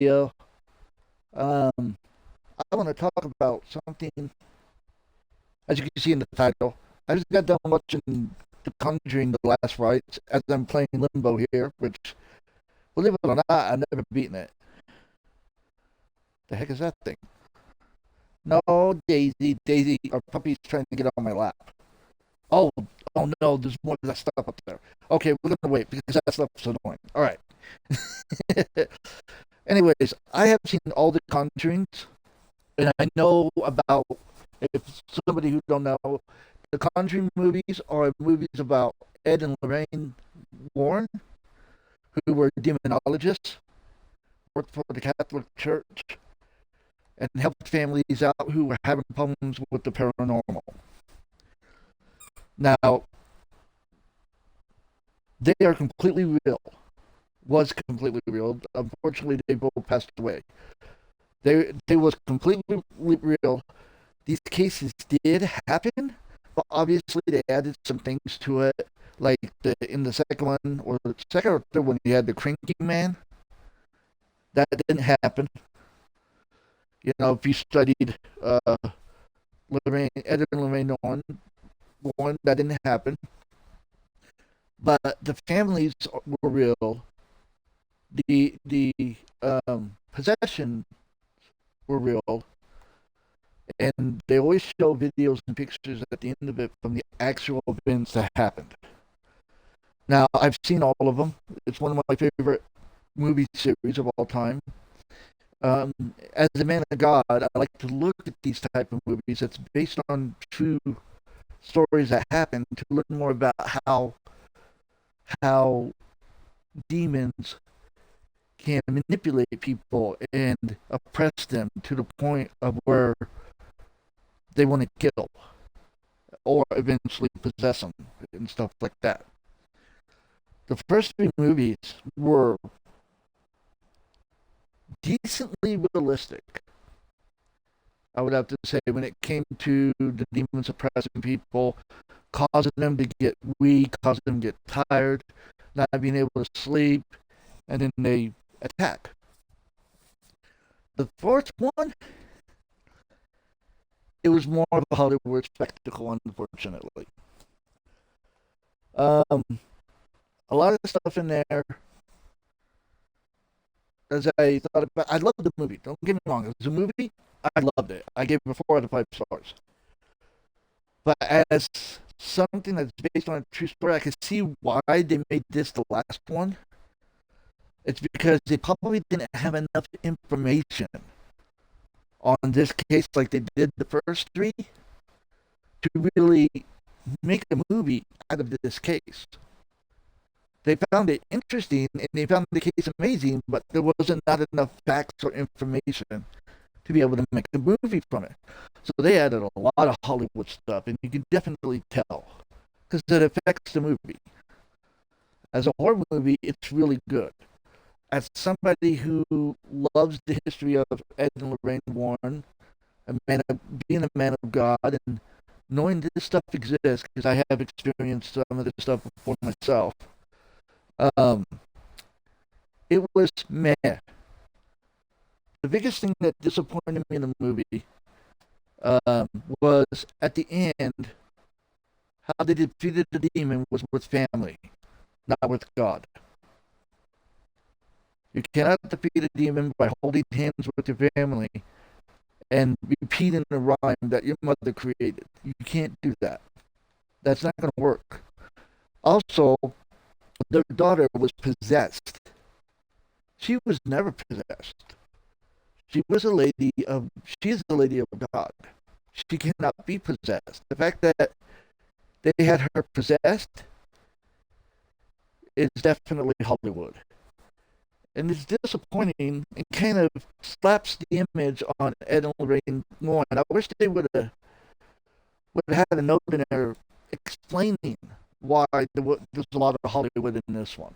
video. Um, I want to talk about something, as you can see in the title. I just got done watching The Conjuring: The Last Rites as I'm playing Limbo here, which, believe it or not, I've never beaten it. The heck is that thing? No, Daisy. Daisy, our puppy's trying to get on my lap. Oh, oh no, there's more of that stuff up there. Okay, we're gonna wait because that stuff's annoying. All right. Anyways, I have seen all the Conjurings, and I know about, if somebody who don't know, the Conjuring movies are movies about Ed and Lorraine Warren, who were demonologists, worked for the Catholic Church, and helped families out who were having problems with the paranormal. Now, they are completely real. Was completely real. Unfortunately, they both passed away. They was completely real. These cases did happen, but obviously they added some things to it. Like in the second one, or the second or third one, you had the cranky man. That didn't happen. You know, if you studied Lorraine, Ed and Lorraine one, that didn't happen. But the families were real. The possession were real, and they always show videos and pictures at the end of it from the actual events that happened. Now, I've seen all of them. It's one of my favorite movie series of all time. Um, as a man of God, I like to look at these type of movies that's based on true stories that happened to learn more about how demons can manipulate people and oppress them to the point of where they want to kill or eventually possess them and stuff like that. The first three movies were decently realistic. I would have to say, when it came to the demons oppressing people, causing them to get weak, causing them to get tired, not being able to sleep, and then they attack. The fourth one, it was more of a Hollywood spectacle, unfortunately. Um, a lot of the stuff in there, as I thought about, I loved the movie. Don't get me wrong, it was a movie. I loved it. I gave it 4 out of 5 stars. But as something that's based on a true story, I can see why they made this the last one. It's because they probably didn't have enough information on this case like they did the first three to really make a movie out of this case. They found it interesting and they found the case amazing, but there wasn't not enough facts or information to be able to make a movie from it. So they added a lot of Hollywood stuff, and you can definitely tell because it affects the movie. As a horror movie, it's really good. As somebody who loves the history of Ed and Lorraine Warren, being a man of God, and knowing this stuff exists because I have experienced some of this stuff for myself, um, it was meh. The biggest thing that disappointed me in the movie was at the end how they defeated the demon was with family, not with God. You cannot defeat a demon by holding hands with your family and repeating the rhyme that your mother created. You can't do that. That's not going to work. Also, their daughter was possessed. She was never possessed. She was a lady of. She is the lady of God. She cannot be possessed. The fact that they had her possessed is definitely Hollywood. And it's disappointing and kind of slaps the image on Ed and Lorraine Warren. I wish they would have had a note in there explaining why there's a lot of Hollywood in this one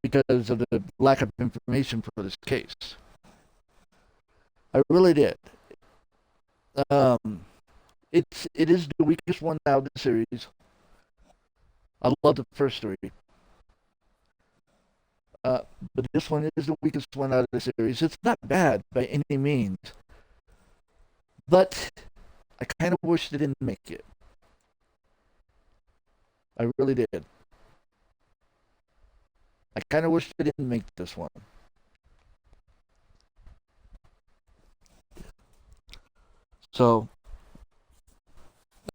because of the lack of information for this case. I really did. Um, it is the weakest one out of the series. I love the first three. Uh, but this one is the weakest one out of the series. It's not bad by any means, but I kind of wish they didn't make it. I really did. I kind of wish they didn't make this one. So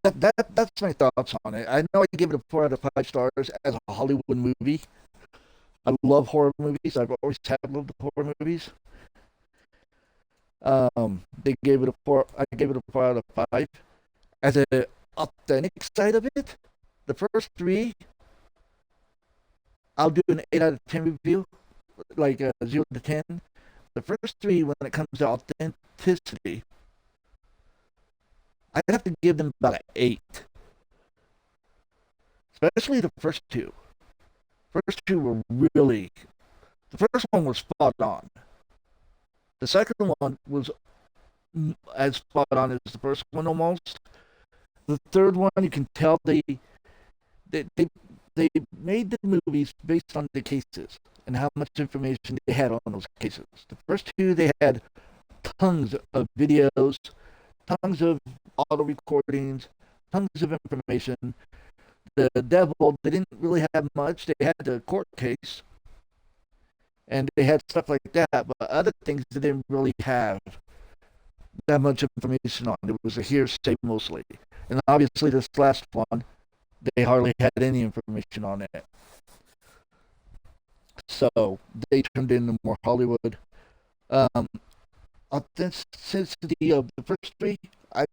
that's my thoughts on it. I know I give it a 4 out of 5 stars as a Hollywood movie. I love horror movies. I've always have loved horror movies. They gave it a four. I gave it a 4 out of 5. As a authentic side of it, the first three, I'll do an 8 out of 10 review, like 0 to 10. The first three, when it comes to authenticity, I'd have to give them about an 8. Especially the first two. First two were really. The first one was spot on. The second one was as spot on as the first one almost. The third one, you can tell they they, they made the movies based on the cases and how much information they had on those cases. The first two, they had tons of videos, tons of auto recordings, tons of information. The devil, they didn't really have much. They had the court case, and they had stuff like that, but other things they didn't really have that much information on. It was a hearsay mostly. And obviously, this last one, they hardly had any information on it. So they turned into more Hollywood. Um, Authenticity of the first three, I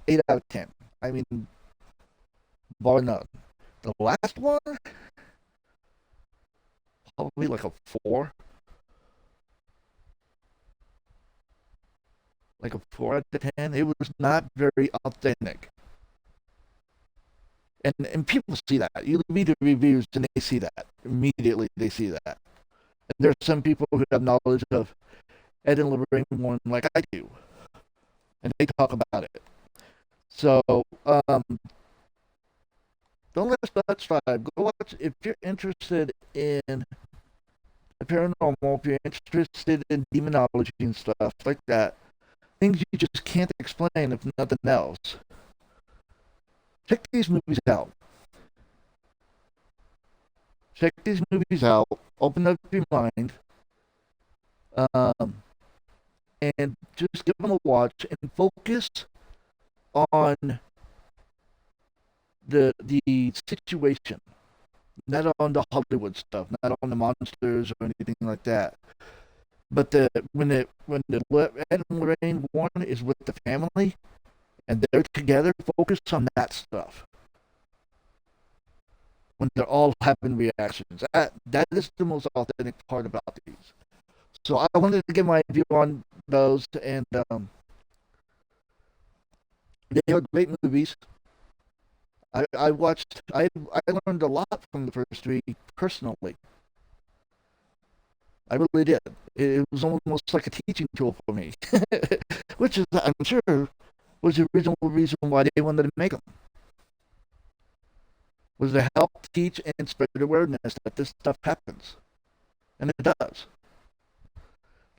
8 out of 10. I mean, bar none. The last one, probably like a 4, like a 4 out of 10. It was not very authentic, and people see that. You read the reviews and they see that immediately. They see that. And there are some people who have knowledge of Ed and Lorraine Warren like I do, and they talk about it. So don't let us backslide. Go watch if you're interested in the paranormal. If you're interested in demonology and stuff like that, things you just can't explain if nothing else. Check these movies out. Check these movies out. Open up your mind, um, and just give them a watch and focus on the situation, not on the Hollywood stuff, not on the monsters or anything like that. But when the Ed and Lorraine Warren is with the family and they're together, focus on that stuff. When they're all having reactions, that is the most authentic part about these. So I wanted to give my view on those, and they are great movies. I watched. I learned a lot from the first three personally. I really did. It was almost like a teaching tool for me, which is, I'm sure, was the original reason why they wanted to make them. Was to help teach and spread awareness that this stuff happens, and it does.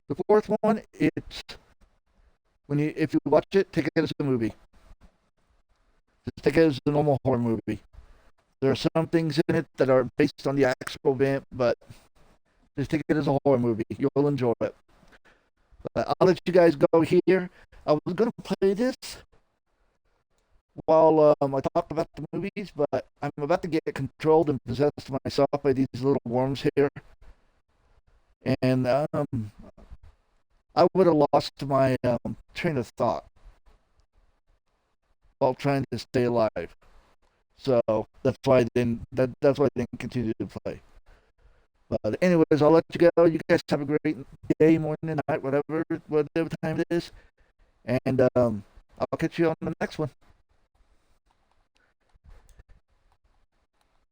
The fourth one, it's when you if you watch it, take it as a movie. Just take it as a normal horror movie. There are some things in it that are based on the actual event, but just take it as a horror movie. You'll enjoy it. But I'll let you guys go here. I was gonna play this while I talked about the movies, but I'm about to get controlled and possessed myself by these little worms here, and I would have lost my train of thought while trying to stay alive. So that's why that's why I didn't continue to play. But anyways, I'll let you go. You guys have a great day, morning, night, whatever time it is, and I'll catch you on the next one.